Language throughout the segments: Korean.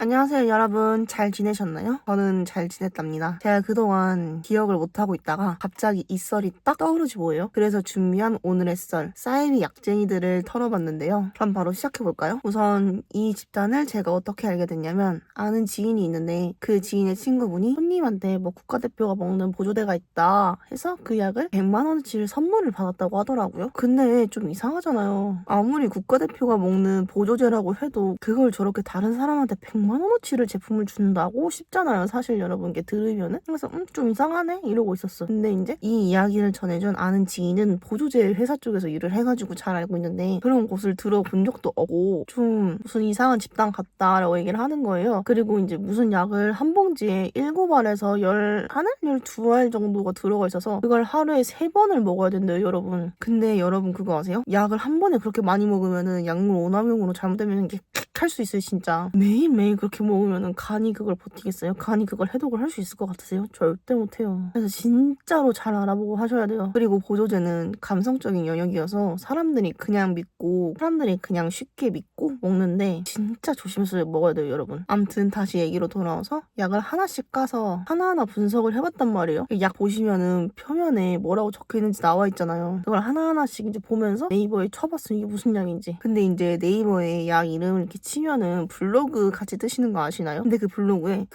안녕하세요 여러분, 잘 지내셨나요? 저는 잘 지냈답니다. 제가 그동안 기억을 못하고 있다가 갑자기 이 썰이 딱 떠오르지 뭐예요. 그래서 준비한 오늘의 썰, 사이비 약쟁이들을 털어봤는데요. 그럼 바로 시작해볼까요? 우선 이 집단을 제가 어떻게 알게 됐냐면, 아는 지인이 있는데 그 지인의 친구분이 손님한테 뭐 국가대표가 먹는 보조제가 있다 해서 그 약을 100만원어치를 선물을 받았다고 하더라고요. 근데 좀 이상하잖아요. 아무리 국가대표가 먹는 보조제라고 해도 그걸 저렇게 다른 사람한테 100만원어치를 제품을 준다고 싶잖아요. 사실 여러분께 들으면은. 그래서 좀 이상하네? 이러고 있었어. 근데 이제 이 이야기를 전해준 아는 지인은 보조제 회사 쪽에서 일을 해가지고 잘 알고 있는데 그런 곳을 들어본 적도 없고 좀 무슨 이상한 집단 같다라고 얘기를 하는 거예요. 그리고 이제 무슨 약을 한 봉지에 7알에서 10알을? 12알 정도가 들어가 있어서 그걸 하루에 3번을 먹어야 된대요, 여러분. 근데 여러분 그거 아세요? 약을 한 번에 그렇게 많이 먹으면은 약물 오남용으로 잘못되면 이게 할 수 있어요, 진짜. 매일매일 그렇게 먹으면은 간이 그걸 버티겠어요? 간이 그걸 해독을 할 수 있을 것 같으세요? 절대 못해요. 그래서 진짜로 잘 알아보고 하셔야 돼요. 그리고 보조제는 감성적인 영역이어서 사람들이 그냥 믿고 사람들이 그냥 쉽게 믿고 먹는데 진짜 조심해서 먹어야 돼요, 여러분. 암튼 다시 얘기로 돌아와서 약을 하나씩 까서 하나하나 분석을 해봤단 말이에요. 약 보시면은 표면에 뭐라고 적혀있는지 나와 있잖아요. 그걸 하나하나씩 이제 보면서 네이버에 쳐봤어, 이게 무슨 약인지. 근데 이제 네이버에 약 이름을 이렇게 치면은 블로그 같이 뜨시는 거 아시나요? 근데 그 블로그에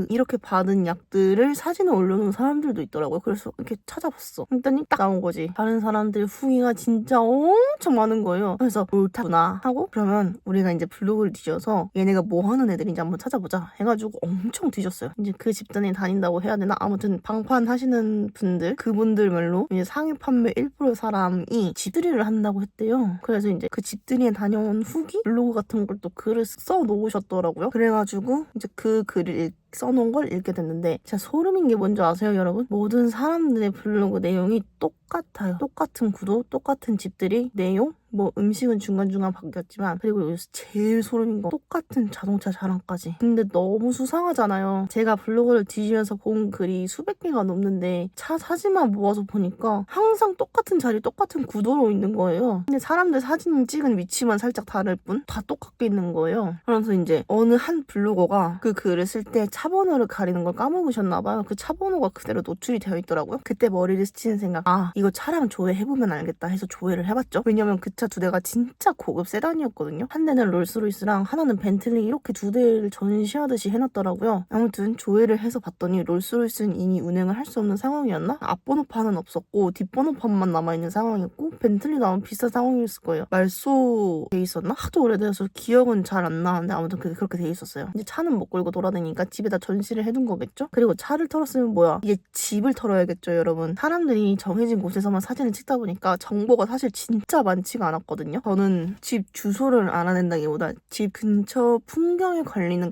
이렇게 받은 약들을 사진을 올려놓은 사람들도 있더라고요. 그래서 이렇게 찾아봤어. 그랬더니 딱 나온 거지. 다른 사람들 후기가 진짜 엄청 많은 거예요. 그래서 옳다구나 하고, 그러면 우리가 이제 블로그를 뒤져서 얘네가 뭐 하는 애들인지 한번 찾아보자 해가지고 엄청 뒤졌어요. 이제 그 집단에 다닌다고 해야 되나? 아무튼 방판 하시는 분들, 그분들말로 이제 상위 판매 1% 사람이 집들이를 한다고 했대요. 그래서 이제 그 집들이에 다녀온 후기 블로그 같은 걸 또 글을 써 놓으셨더라고요. 그래가지고 이제 그 글을 써놓은 걸 읽게 됐는데 진짜 소름인 게 뭔지 아세요, 여러분? 모든 사람들의 블로그 내용이 똑같아요. 똑같은 구도, 똑같은 집들이 내용, 뭐 음식은 중간중간 바뀌었지만, 그리고 여기서 제일 소름인 거 똑같은 자동차 자랑까지. 근데 너무 수상하잖아요. 제가 블로그를 뒤지면서 본 글이 수백 개가 넘는데 차 사진만 모아서 보니까 항상 똑같은 자리, 똑같은 구도로 있는 거예요. 근데 사람들 사진 찍은 위치만 살짝 다를 뿐 다 똑같게 있는 거예요. 그래서 이제 어느 한 블로거가 그 글을 쓸 때 차 번호를 가리는 걸 까먹으셨나봐요. 그 차 번호가 그대로 노출이 되어 있더라고요. 그때 머리를 스치는 생각, 이거 차랑 조회해보면 알겠다 해서 조회를 해봤죠. 왜냐면 그 차 2대가 진짜 고급 세단이었거든요. 한 대는 롤스로이스랑 하나는 벤틀리, 이렇게 2대를 전시하듯이 해놨더라고요. 아무튼 조회를 해서 봤더니 롤스로이스는 이미 운행을 할 수 없는 상황이었나? 앞번호판은 없었고 뒷번호판만 남아있는 상황이었고, 벤틀리도 아마 비슷한 상황이었을 거예요. 말소 돼 있었나? 하도 오래돼서 기억은 잘 안 나는데 아무튼 그렇게 돼 있었어요. 이제 차는 못 끌고 돌아다니니까 집에다 전시를 해둔 거겠죠? 그리고 차를 털었으면 뭐야, 이게 집을 털어야겠죠, 여러분. 사람들이 정해진 곳에서만 사진을 찍다 보니까 정보가 사실 진짜 많지가 않았거든요. 저는 집 주소를 알아낸다기보다 집 근처 풍경에 걸리는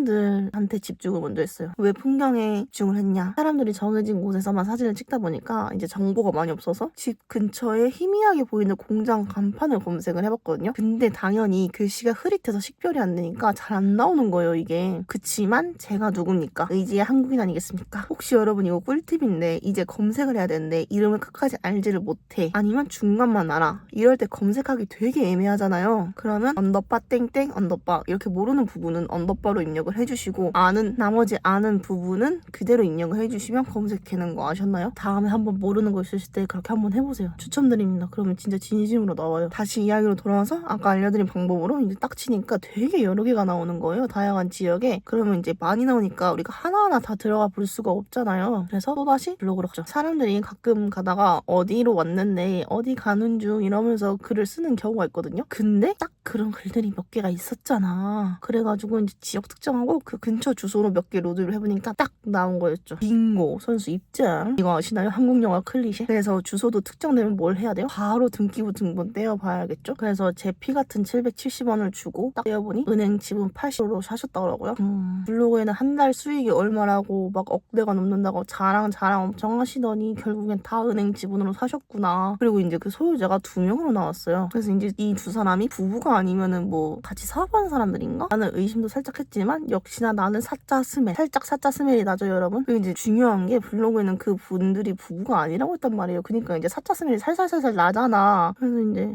간판들한테 집중을 먼저 했어요. 왜 풍경에 집중을 했냐? 사람들이 정해진 곳에서만 사진을 찍다 보니까 이제 정보가 많이 없어서 집 근처에 희미하게 보이는 공장 간판을 검색을 해봤거든요. 근데 당연히 글씨가 흐릿해서 식별이 안 되니까 잘 안 나오는 거예요, 이게. 그치만 제가 누굽니까? 의지의 한국인 아니겠습니까? 혹시 여러분 이거 꿀팁인데, 이제 검색을 해야 되는데 이름을 끝까지 알지를 못해, 아니면 중간만 알아, 이럴 때 검색하기 되게 애매하잖아요. 그러면 언더바 땡땡 언더바, 이렇게 모르는 부분은 언더바로 입력을 해주시고 나머지 아는 부분은 그대로 입력을 해주시면 검색되는 거 아셨나요? 다음에 한번 모르는 거 있으실 때 그렇게 한번 해보세요. 추천드립니다. 그러면 진짜 진심으로 나와요. 다시 이야기로 돌아와서 아까 알려드린 방법으로 이제 딱 치니까 되게 여러 개가 나오는 거예요. 다양한 지역에. 그러면 이제 많이 나오니까 우리가 하나하나 다 들어가 볼 수가 없잖아요. 그래서 또다시 블로그로 가죠. 사람들이 가끔 가다가 어디로 왔는데 어디 가는 중 이러면서 글을 쓰는 경우가 있거든요. 근데 딱 그런 글들이 몇 개가 있었잖아. 그래가지고 이제 지역 특정하고 그 근처 주소로 몇 개 로드를 해보니까 딱 나온 거였죠. 빙고, 선수 입장. 이거 아시나요? 한국 영화 클리셰. 그래서 주소도 특정되면 뭘 해야 돼요? 바로 등기부 등본 떼어봐야겠죠. 그래서 제 피 같은 770원을 주고 딱 떼어보니 은행 지분 80으로 사셨더라고요. 블로그에는 한 달 수익이 얼마라고 막 억대가 넘는다고 자랑 엄청 하시더니 결국엔 다 은행 지분으로 사셨구나. 그리고 이제 그 소유자가 2명으로 나왔어요. 나왔어요. 그래서 이제 이 두 사람이 부부가 아니면은 뭐 같이 사업하는 사람들인가? 라는 의심도 살짝 했지만 역시나 나는 살짝 스멜이 나죠 여러분. 그리고 이제 중요한 게 블로그에는 그 분들이 부부가 아니라고 했단 말이에요. 그러니까 이제 사짜 스멜이 살살살살 나잖아. 그래서 이제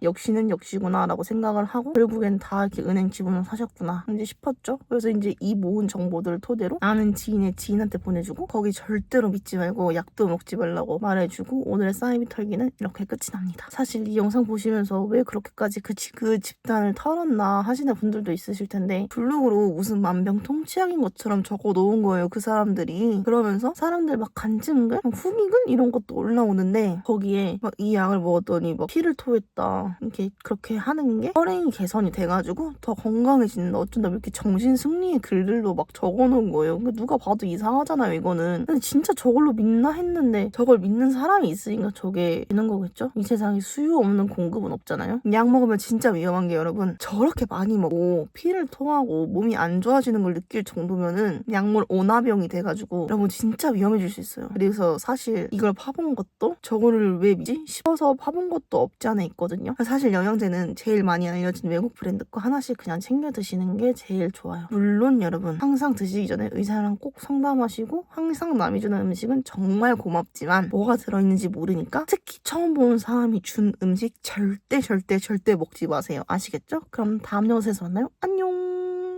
역시는 역시구나 라고 생각을 하고 결국엔 다 이렇게 은행 지분을 사셨구나 이제 싶었죠. 그래서 이제 이 모은 정보들을 토대로 아는 지인의 지인한테 보내주고 거기 절대로 믿지 말고 약도 먹지 말라고 말해주고 오늘의 사이비 털기는 이렇게 끝이 납니다. 사실 이 영상 보시면서 왜 그렇게까지 그 집단을 털었나 하시는 분들도 있으실 텐데 블로그로 무슨 만병통치약인 것처럼 적어 놓은 거예요 그 사람들이. 그러면서 사람들 막 간증글, 후기글 이런 것도 올라오는데 거기에 막 이 약을 먹었더니 막 피를 토했다 이렇게 그렇게 하는 게 혈행이 개선이 돼가지고 더 건강해진다 어쩐다 이렇게 정신승리의 글들로 막 적어놓은 거예요. 그러니까 누가 봐도 이상하잖아요 이거는. 근데 진짜 저걸로 믿나 했는데 저걸 믿는 사람이 있으니까 저게 되는 거겠죠? 이 세상에 수요 없는 공급은 없잖아요. 약 먹으면 진짜 위험한 게 여러분 저렇게 많이 먹고 피를 토하고 몸이 안 좋아지는 걸 느낄 정도면은 약물 오나병이 돼가지고 여러분 진짜 위험해질 수 있어요. 그래서 사실 이걸 파본 것도 저거를 왜 믿지? 싶어서 파본 것도 없지 않아 있거든요. 사실 영양제는 제일 많이 알려진 외국 브랜드 거 하나씩 그냥 챙겨 드시는 게 제일 좋아요. 물론 여러분 항상 드시기 전에 의사랑 꼭 상담하시고 항상 남이 주는 음식은 정말 고맙지만 뭐가 들어있는지 모르니까 특히 처음 보는 사람이 준 음식 절대 먹지 마세요. 아시겠죠? 그럼 다음 영상에서 만나요. 안녕.